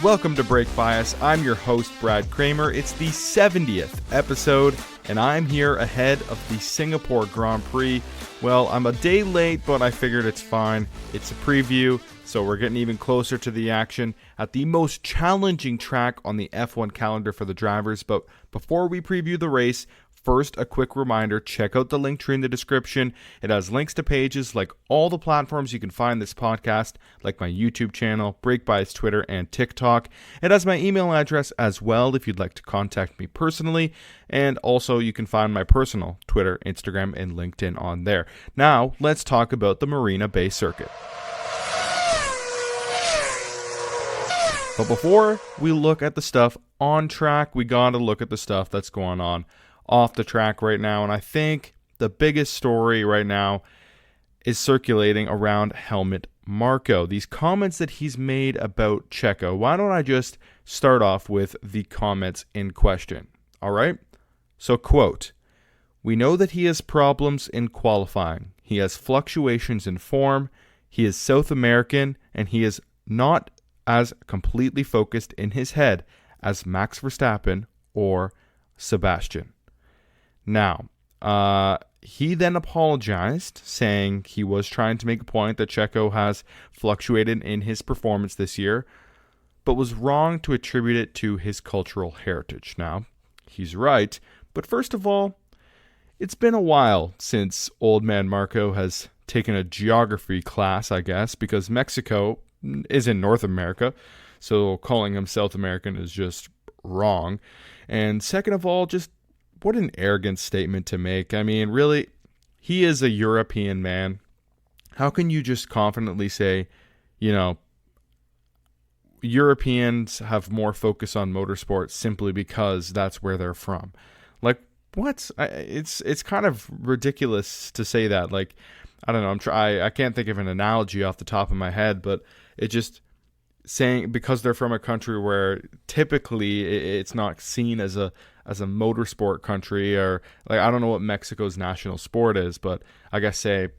welcome to Break Bias. I'm your host, Brad Kramer. It's the 70th episode, and I'm here ahead of the Singapore Grand Prix. Well, I'm a day late, but I figured it's fine. It's a preview, so we're getting even closer to the action at the most challenging track on the F1 calendar for the drivers. But before we preview the race, first, a quick reminder, check out the link tree in the description. It has links to pages like all the platforms you can find this podcast, like my YouTube channel, Break Bias Twitter, and TikTok. It has my email address as well if you'd like to contact me personally. And also, you can find my personal Twitter, Instagram, and LinkedIn on there. Now, let's talk about the Marina Bay Circuit. But before we look at the stuff on track, we gotta look at the stuff that's going on off the track right now. And I think the biggest story right now is circulating around Helmut Marko. These comments that he's made about Checo. Why don't I just start off with the comments in question? All right. So, quote, "We know that he has problems in qualifying. He has fluctuations in form. He is South American, and he is not as completely focused in his head as Max Verstappen or Sebastian." Now, he then apologized, saying he was trying to make a point that Checo has fluctuated in his performance this year, but was wrong to attribute it to his cultural heritage. Now, he's right, but first of all, it's been a while since Old Man Marko has taken a geography class, I guess, because Mexico is in North America, so calling him South American is just wrong. And second of all, just what an arrogant statement to make. I mean, really, he is a European man. How can you just confidently say, Europeans have more focus on motorsport simply because that's where they're from? Like, what? It's kind of ridiculous to say that. Like, I don't know. I can't think of an analogy off the top of my head, but it just saying because they're from a country where typically it's not seen as a motorsport country, or like, I don't know what Mexico's national sport is, but I guess say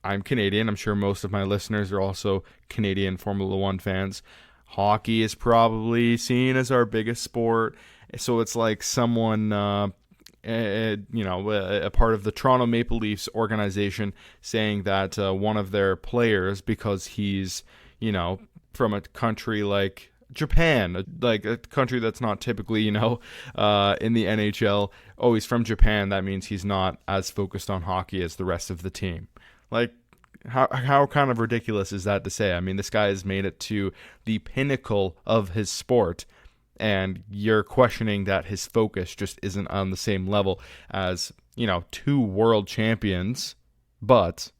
I'm Canadian. I'm sure most of my listeners are also Canadian Formula One fans. Hockey is probably seen as our biggest sport. So it's like someone, a part of the Toronto Maple Leafs organization saying that one of their players, because he's, from a country like Japan, like a country that's not typically, in the NHL. Oh, he's from Japan. That means he's not as focused on hockey as the rest of the team. Like, how kind of ridiculous is that to say? I mean, this guy has made it to the pinnacle of his sport, and you're questioning that his focus just isn't on the same level as, two world champions, but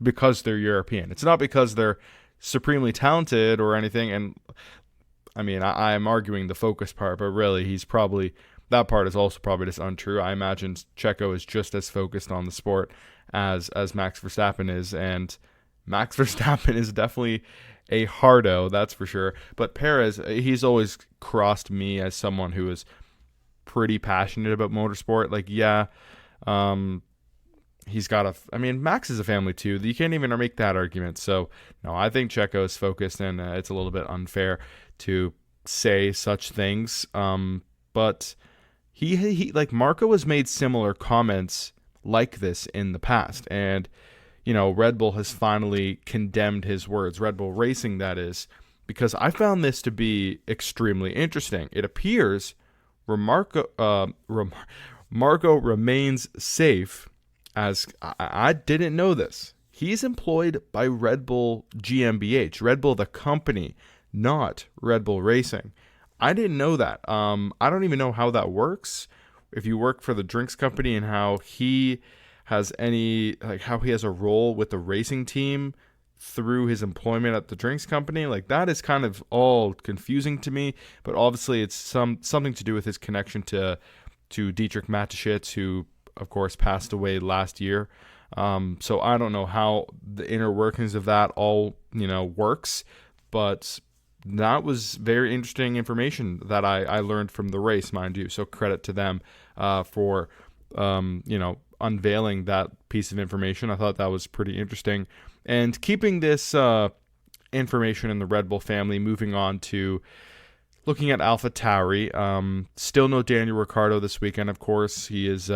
because they're European. It's not because they're supremely talented or anything. And I mean, I'm arguing the focus part, but really that part is also probably just untrue. I imagine Checo is just as focused on the sport as Max Verstappen is, and Max Verstappen is definitely a hardo, that's for sure. But Perez, he's always crossed me as someone who is pretty passionate about motorsport. Like, yeah, he's got Max is a family too. You can't even make that argument. So, no, I think Checo is focused, and it's a little bit unfair to say such things. But he like Marko has made similar comments like this in the past. And, Red Bull has finally condemned his words. Red Bull Racing, that is, because I found this to be extremely interesting. It appears Marko remains safe. As I didn't know this. He's employed by Red Bull GmbH, Red Bull the company, not Red Bull Racing. I didn't know that. I don't even know how that works. If you work for the drinks company, and how he has how he has a role with the racing team through his employment at the drinks company, like, that is kind of all confusing to me. But obviously, it's something to do with his connection to Dietrich Mateschitz, who of course passed away last year. So I don't know how the inner workings of that all works, but that was very interesting information that I learned from the race, mind you. So credit to them for unveiling that piece of information. I thought that was pretty interesting. And keeping this information in the Red Bull family, moving on to looking at AlphaTauri, still no Daniel Ricciardo this weekend, of course. He is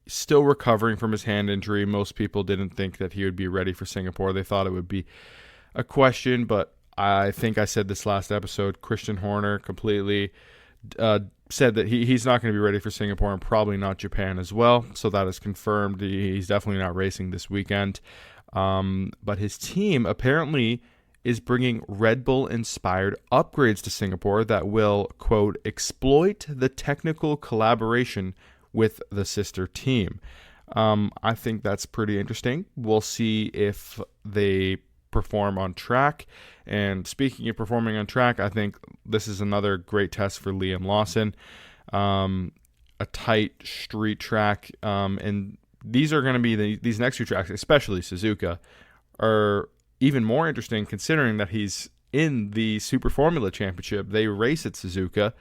still recovering from his hand injury. Most people didn't think that he would be ready for Singapore. They thought it would be a question, but I think I said this last episode, Christian Horner completely said that he's not going to be ready for Singapore and probably not Japan as well. So that is confirmed. He's definitely not racing this weekend. But his team apparently is bringing Red Bull-inspired upgrades to Singapore that will, quote, exploit the technical collaboration with the sister team. I think that's pretty interesting. We'll see if they perform on track. And speaking of performing on track, I think this is another great test for Liam Lawson. A tight street track. And these are going to be these next two tracks, especially Suzuka, are even more interesting considering that he's in the Super Formula Championship. They race at Suzuka.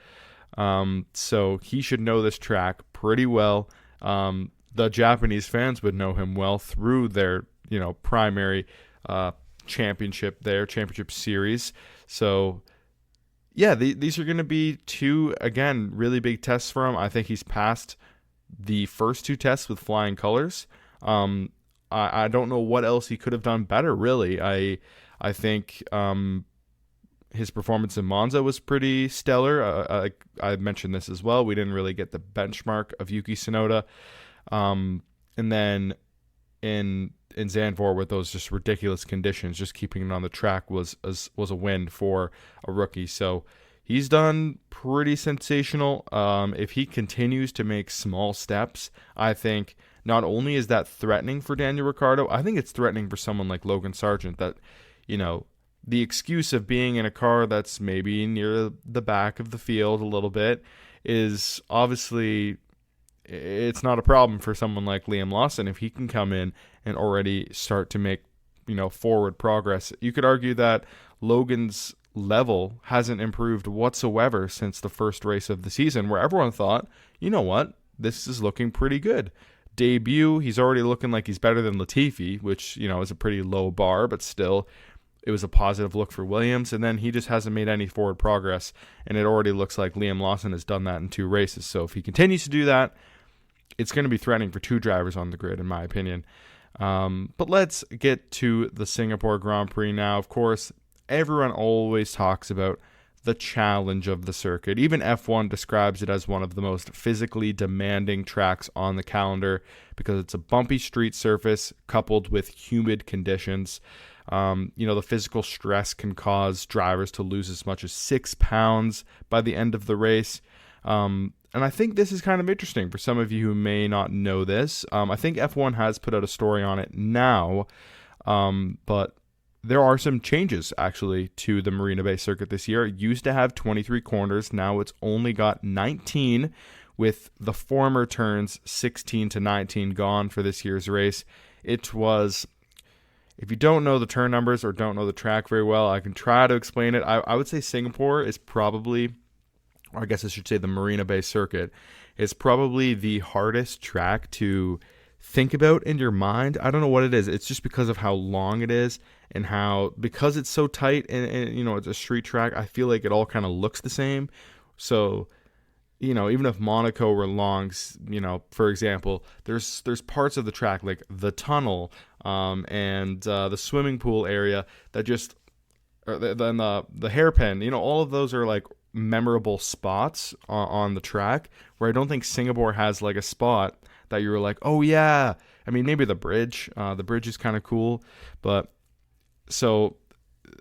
So he should know this track pretty well. The Japanese fans would know him well through their, primary championship series. So yeah, these are going to be two, again, really big tests for him. I think he's passed the first two tests with flying colors. I don't know what else he could have done better, really. I think his performance in Monza was pretty stellar. I mentioned this as well. We didn't really get the benchmark of Yuki Tsunoda. And then in Zandvoort with those just ridiculous conditions, just keeping it on the track was a win for a rookie. So he's done pretty sensational. If he continues to make small steps, I think not only is that threatening for Daniel Ricciardo, I think it's threatening for someone like Logan Sargent that, the excuse of being in a car that's maybe near the back of the field a little bit is obviously, it's not a problem for someone like Liam Lawson if he can come in and already start to make, forward progress. You could argue that Logan's level hasn't improved whatsoever since the first race of the season, where everyone thought, you know what, this is looking pretty good. Debut, he's already looking like he's better than Latifi, which, is a pretty low bar, but still, it was a positive look for Williams, and then he just hasn't made any forward progress, and it already looks like Liam Lawson has done that in 2 races. So if he continues to do that, it's going to be threatening for 2 drivers on the grid, in my opinion. But let's get to the Singapore Grand Prix now. Of course, everyone always talks about the challenge of the circuit. Even F1 describes it as one of the most physically demanding tracks on the calendar because it's a bumpy street surface coupled with humid conditions. The physical stress can cause drivers to lose as much as 6 pounds by the end of the race. And I think this is kind of interesting for some of you who may not know this. I think F1 has put out a story on it now, but there are some changes actually to the Marina Bay circuit this year. It used to have 23 corners. Now it's only got 19, with the former turns 16 to 19 gone for this year's race. It was... If you don't know the turn numbers or don't know the track very well, I can try to explain it. I would say Singapore is probably, or I guess I should say the Marina Bay circuit, is probably the hardest track to think about in your mind. I don't know what it is. It's just because of how long it is and because it's so tight and it's a street track, I feel like it all kind of looks the same. So, even if Monaco were long, for example, there's parts of the track like the tunnel and the swimming pool area that just, then the hairpin, all of those are like memorable spots on the track, where I don't think Singapore has like a spot that you're like, oh yeah. I mean, maybe the bridge is kind of cool, but so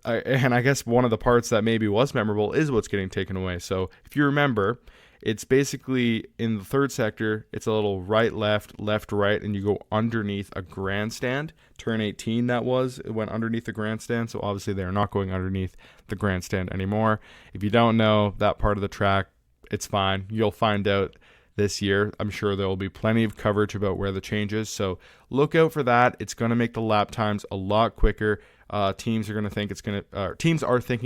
I guess one of the parts that maybe was memorable is what's getting taken away. So if you remember, it's basically in the third sector, it's a little right, left, right, and you go underneath a grandstand. Turn 18, it went underneath the grandstand, so obviously they're not going underneath the grandstand anymore. If you don't know that part of the track, it's fine. You'll find out this year. I'm sure there will be plenty of coverage about where the change is, so look out for that. It's going to make the lap times a lot quicker. Teams are thinking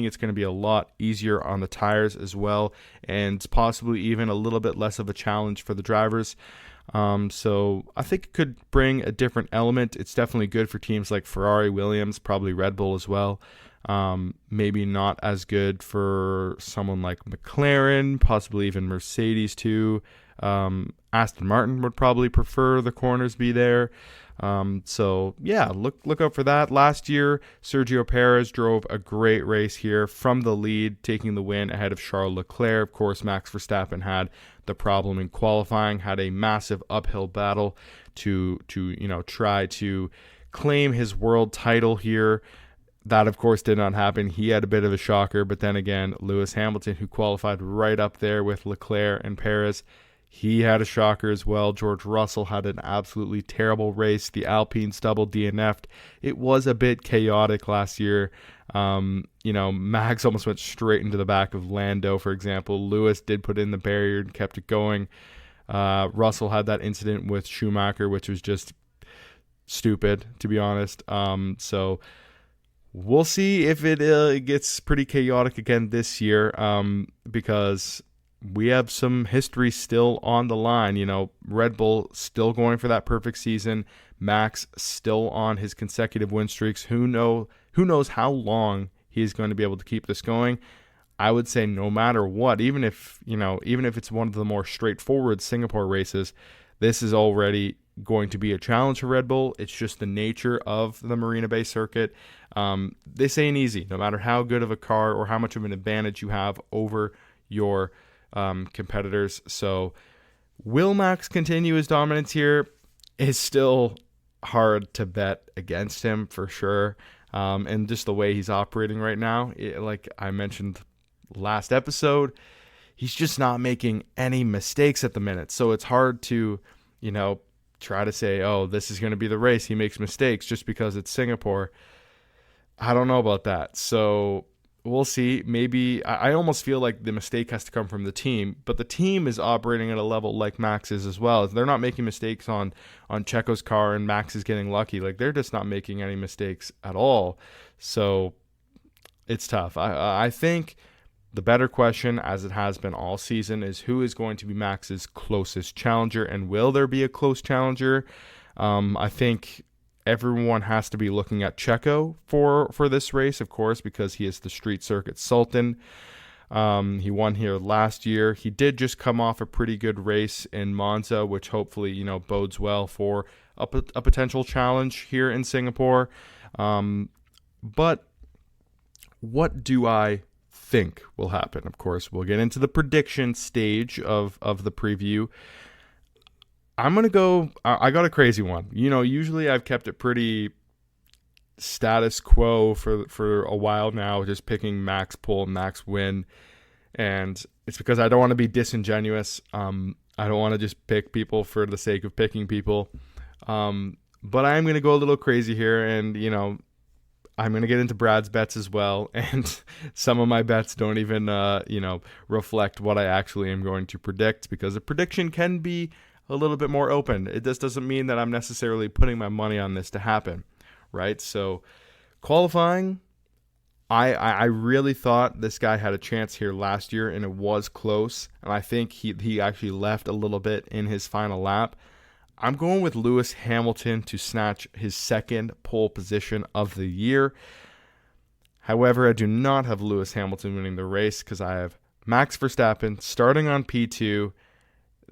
it's going to be a lot easier on the tires as well, and possibly even a little bit less of a challenge for the drivers. So I think it could bring a different element. It's definitely good for teams like Ferrari, Williams, probably Red Bull as well. Maybe not as good for someone like McLaren, possibly even Mercedes too. Aston Martin would probably prefer the corners be there. So yeah, look out for that. Last year, Sergio Perez drove a great race here from the lead, taking the win ahead of Charles Leclerc. Of course, Max Verstappen had the problem in qualifying, had a massive uphill battle to try to claim his world title here. That, of course, did not happen. He had a bit of a shocker, but then again, Lewis Hamilton, who qualified right up there with Leclerc and Perez, he had a shocker as well. George Russell had an absolutely terrible race. The Alpines double DNF'd. It was a bit chaotic last year. Max almost went straight into the back of Lando, for example. Lewis did put in the barrier and kept it going. Russell had that incident with Schumacher, which was just stupid, to be honest. So we'll see if it gets pretty chaotic again this year, because we have some history still on the line. Red Bull still going for that perfect season. Max still on his consecutive win streaks. Who knows how long he's going to be able to keep this going. I would say no matter what, even if it's one of the more straightforward Singapore races, this is already going to be a challenge for Red Bull. It's just the nature of the Marina Bay circuit. This ain't easy, no matter how good of a car or how much of an advantage you have over your competitors. So will Max continue his dominance here? Is still hard to bet against him for sure. And just the way he's operating right now, like I mentioned last episode, he's just not making any mistakes at the minute. So it's hard to, try to say, oh, this is going to be the race. He makes mistakes just because it's Singapore. I don't know about that. So we'll see. Maybe I almost feel like the mistake has to come from the team, but the team is operating at a level like Max is as well. They're not making mistakes on Checo's car, and Max is getting lucky. Like, they're just not making any mistakes at all. So it's tough. I think the better question, as it has been all season, is who is going to be Max's closest challenger, and will there be a close challenger? I think everyone has to be looking at Checo for this race, of course, because he is the street circuit sultan. He won here last year. He did just come off a pretty good race in Monza, which hopefully, bodes well for a potential challenge here in Singapore. But what do I think will happen? Of course, we'll get into the prediction stage of the preview. I'm going to go, I got a crazy one. Usually I've kept it pretty status quo for a while now, just picking Max pole, Max win. And it's because I don't want to be disingenuous. I don't want to just pick people for the sake of picking people. But I am going to go a little crazy here, and, I'm going to get into Brad's bets as well. And some of my bets don't even, reflect what I actually am going to predict, because a prediction can be a little bit more open. It just doesn't mean that I'm necessarily putting my money on this to happen, right? So qualifying, I really thought this guy had a chance here last year, and it was close. And I think he actually left a little bit in his final lap. I'm going with Lewis Hamilton to snatch his second pole position of the year. However, I do not have Lewis Hamilton winning the race, because I have Max Verstappen starting on P2.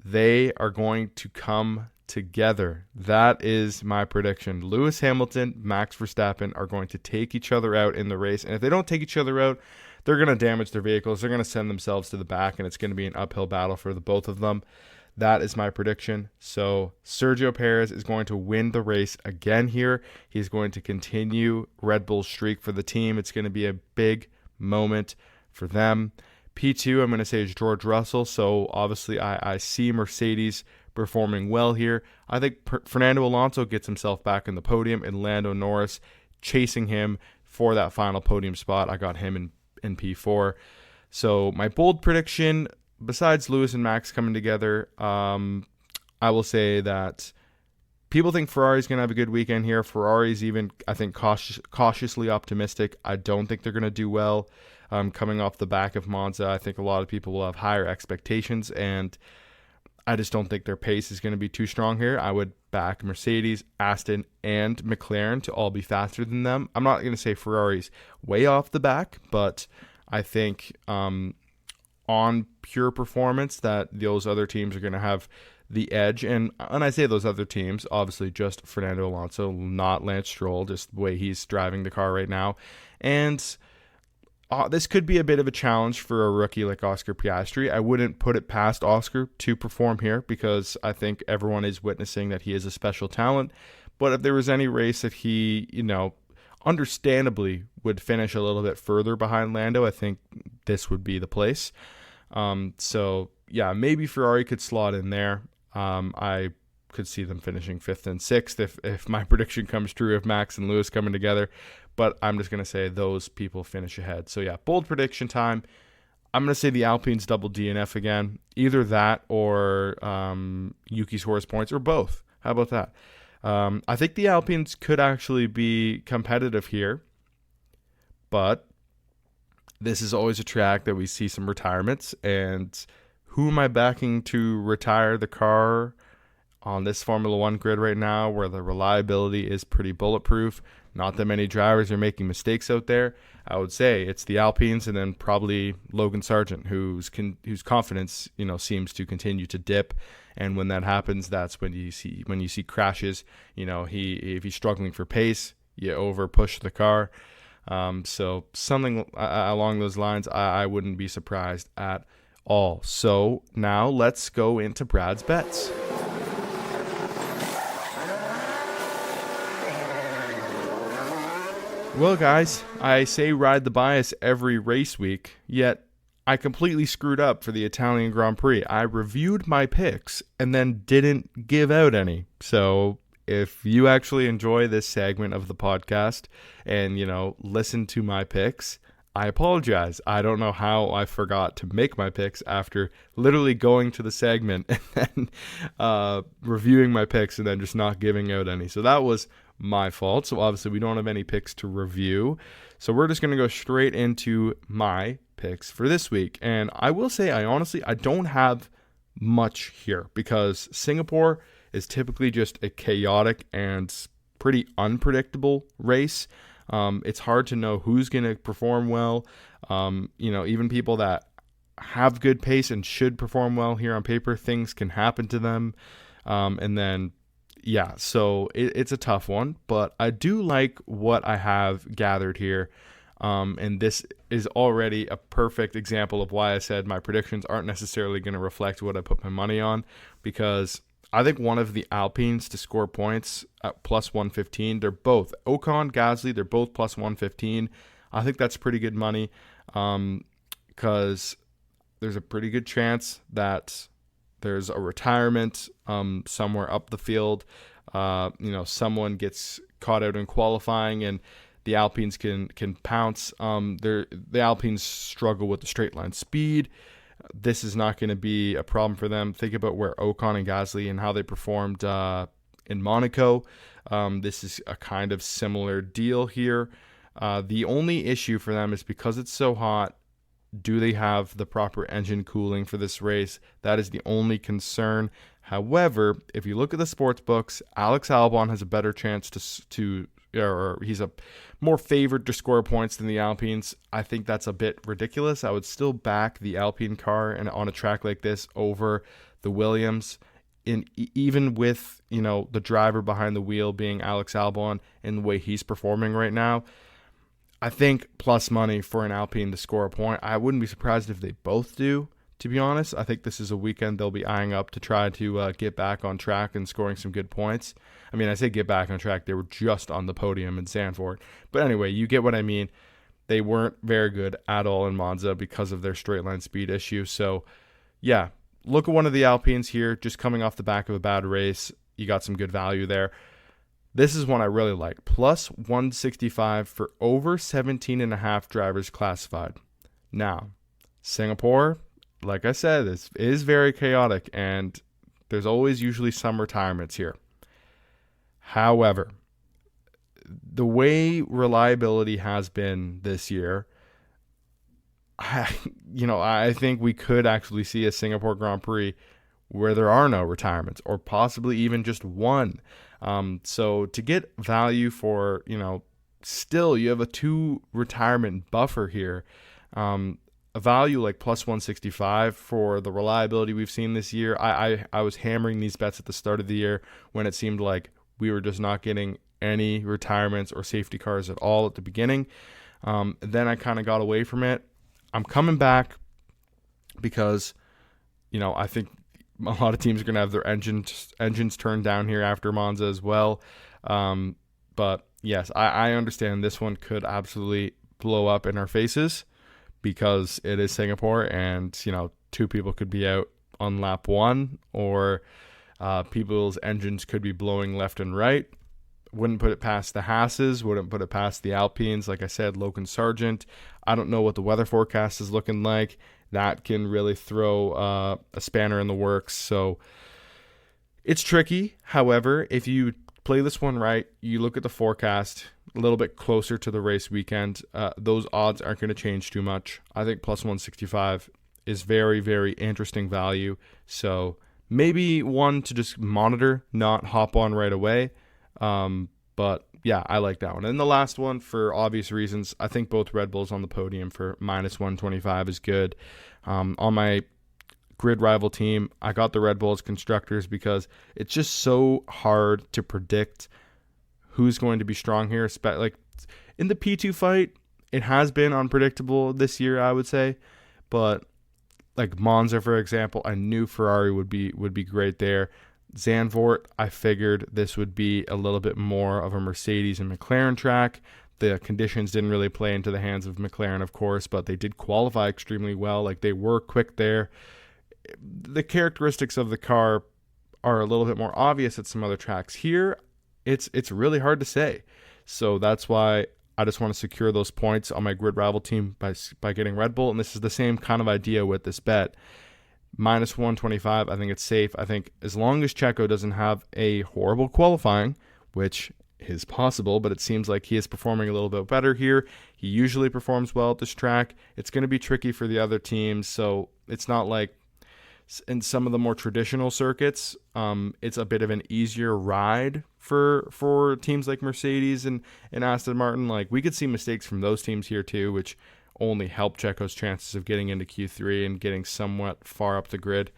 They are going to come together. That is my prediction. Lewis Hamilton, Max Verstappen are going to take each other out in the race. And if they don't take each other out, they're going to damage their vehicles. They're going to send themselves to the back, and it's going to be an uphill battle for the both of them. That is my prediction. So Sergio Perez is going to win the race again here. He's going to continue Red Bull's streak for the team. It's going to be a big moment for them. P2, I'm going to say, is George Russell. So obviously I see Mercedes performing well here. I think Fernando Alonso gets himself back in the podium, and Lando Norris chasing him for that final podium spot. I got him in P4. So my bold prediction, besides Lewis and Max coming together, I will say that people think Ferrari's going to have a good weekend here. Ferrari's even, I think, cautiously optimistic. I don't think they're going to do well coming off the back of Monza. I think a lot of people will have higher expectations, and I just don't think their pace is going to be too strong here. I would back Mercedes, Aston, and McLaren to all be faster than them. I'm not going to say Ferrari's way off the back, but I think on pure performance that those other teams are going to have the edge. And I say those other teams, obviously just Fernando Alonso, not Lance Stroll, just the way he's driving the car right now. And this could be a bit of a challenge for a rookie like Oscar Piastri. I wouldn't put it past Oscar to perform here because I think everyone is witnessing that he is a special talent. But if there was any race that he, understandably would finish a little bit further behind Lando, I think this would be the place. So, yeah, maybe Ferrari could slot in there. I could see them finishing 5th and 6th if my prediction comes true, if Max and Lewis coming together. But I'm just going to say those people finish ahead. So, yeah, bold prediction time. I'm going to say the Alpines double DNF again. Either that or Yuki's Horse points or both. How about that? I think the Alpines could actually be competitive here. But this is always a track that we see some retirements. And who am I backing to retire the car on this Formula One grid right now where the reliability is pretty bulletproof? Not that many drivers are making mistakes out there. I would say it's the Alpines and then probably Logan Sargent, whose confidence, seems to continue to dip. And when that happens, that's when you see crashes. If he's struggling for pace, you over push the car. So something along those lines, I wouldn't be surprised at all. So now let's go into Brad's bets. Well, guys, I say ride the bias every race week, yet I completely screwed up for the Italian Grand Prix. I reviewed my picks and then didn't give out any. So if you actually enjoy this segment of the podcast and, listen to my picks, I apologize. I don't know how I forgot to make my picks after literally going to the segment and then reviewing my picks and then just not giving out any. So that was my fault. So obviously we don't have any picks to review. So we're just going to go straight into my picks for this week. And I will say, I don't have much here because Singapore is typically just a chaotic and pretty unpredictable race. It's hard to know who's going to perform well. Even people that have good pace and should perform well here on paper, things can happen to them. So it's a tough one, but I do like what I have gathered here. And this is already a perfect example of why I said my predictions aren't necessarily going to reflect what I put my money on, because I think one of the Alpines to score points at plus 115, they're both Ocon, Gasly, they're both plus 115. I think that's pretty good money because there's a pretty good chance that there's a retirement somewhere up the field. Someone gets caught out in qualifying and the Alpines can pounce. The Alpines struggle with the straight line speed. This is not going to be a problem for them. Think about where Ocon and Gasly and how they performed in Monaco. This is a kind of similar deal here. The only issue for them is because it's so hot, do they have the proper engine cooling for this race? That is the only concern. However, if you look at the sports books, Alex Albon has a better chance or he's a more favored to score points than the Alpines. I think that's a bit ridiculous. I would still back the Alpine car and on a track like this over the Williams. Even with, the driver behind the wheel being Alex Albon and the way he's performing right now, I think plus money for an Alpine to score a point. I wouldn't be surprised if they both do, to be honest. I think this is a weekend they'll be eyeing up to try to get back on track and scoring some good points. I mean, I say get back on track. They were just on the podium in Zandvoort. But anyway, you get what I mean. They weren't very good at all in Monza because of their straight line speed issue. So, yeah, look at one of the Alpines here, just coming off the back of a bad race. You got some good value there. This is one I really like. Plus 165 for over 17.5 drivers classified. Now, Singapore, like I said, is very chaotic, and there's always usually some retirements here. However, the way reliability has been this year, I think we could actually see a Singapore Grand Prix where there are no retirements, or possibly even just one. So to get value for, still you have a 2 retirement buffer here. A value like plus 165 for the reliability we've seen this year. I was hammering these bets at the start of the year when it seemed like we were just not getting any retirements or safety cars at all at the beginning. Then I kind of got away from it. I'm coming back because, I think a lot of teams are going to have their engines turned down here after Monza as well. But yes, I understand this one could absolutely blow up in our faces because it is Singapore, and 2 people could be out on lap 1, or people's engines could be blowing left and right. Wouldn't put it past the Haas's, wouldn't put it past the Alpines. Like I said, Logan Sargent. I don't know what the weather forecast is looking like. That can really throw a spanner in the works. So it's tricky. However, if you play this one right, you look at the forecast a little bit closer to the race weekend, those odds aren't going to change too much. I think plus 165 is very, very interesting value. So maybe one to just monitor, not hop on right away. But yeah, I like that one. And the last one, for obvious reasons, I think both Red Bulls on the podium for minus 125 is good. On my grid rival team, I got the Red Bulls constructors because it's just so hard to predict who's going to be strong here. Like in the P2 fight, it has been unpredictable this year, I would say. But like Monza, for example, I knew Ferrari would be great there. Zandvoort, I figured this would be a little bit more of a Mercedes and McLaren track. The conditions didn't really play into the hands of McLaren, of course, but they did qualify extremely well. Like, they were quick there. The characteristics of the car are a little bit more obvious at some other tracks. Here, it's really hard to say. So that's why I just want to secure those points on my grid rival team by getting Red Bull. And this is the same kind of idea with this bet. Minus 125, I think it's safe. I think as long as Checo doesn't have a horrible qualifying, which is possible, but it seems like he is performing a little bit better here. He usually performs well at this track. It's going to be tricky for the other teams, so it's not like in some of the more traditional circuits, it's a bit of an easier ride for teams like Mercedes and Aston Martin. Like, we could see mistakes from those teams here too, which only help Checo's chances of getting into Q3 and getting somewhat far up the grid.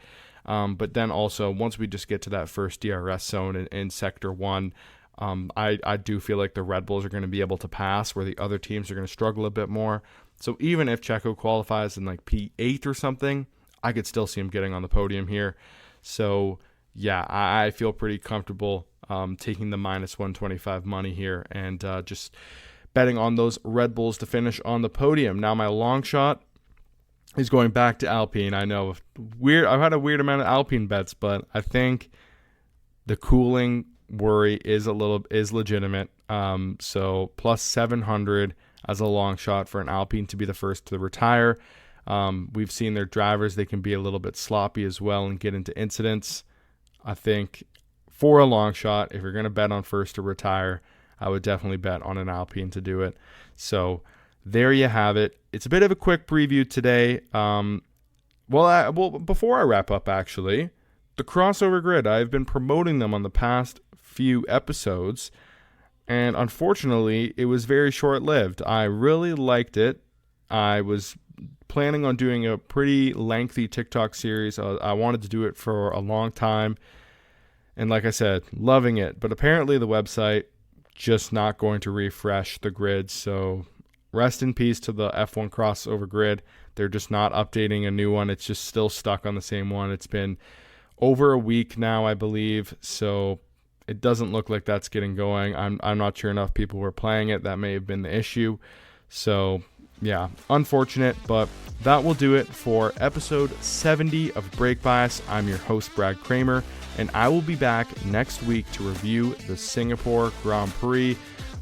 But then also, once we just get to that first DRS zone in Sector 1, I do feel like the Red Bulls are going to be able to pass where the other teams are going to struggle a bit more. So even if Checo qualifies in like P8 or something, I could still see him getting on the podium here. So yeah, I feel pretty comfortable taking the minus 125 money here and just betting on those Red Bulls to finish on the podium. Now my long shot is going back to Alpine. I know I've had a weird amount of Alpine bets, but I think the cooling worry is legitimate. So plus 700 as a long shot for an Alpine to be the first to retire. We've seen their drivers, they can be a little bit sloppy as well and get into incidents. I think for a long shot, if you're going to bet on first to retire, I would definitely bet on an Alpine to do it. So there you have it. It's a bit of a quick preview today. Before I wrap up, actually, the crossover grid, I've been promoting them on the past few episodes, and unfortunately, it was very short-lived. I really liked it. I was planning on doing a pretty lengthy TikTok series. I wanted to do it for a long time, and like I said, loving it. But apparently the website just not going to refresh the grid, so rest in peace to the F1 crossover grid. They're just not updating a new one. It's just still stuck on the same one. It's been over a week now, I believe, so it doesn't look like that's getting going. I'm not sure enough people were playing it. That may have been the issue. So yeah, unfortunate, but that will do it for episode 70 of Brake Bias. I'm your host, Brad Kramer, and I will be back next week to review the Singapore Grand Prix.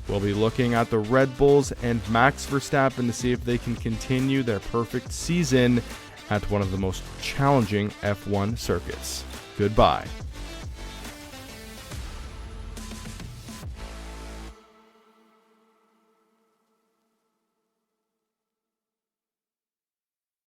We'll be looking at the Red Bulls and Max Verstappen to see if they can continue their perfect season at one of the most challenging F1 circuits. Goodbye.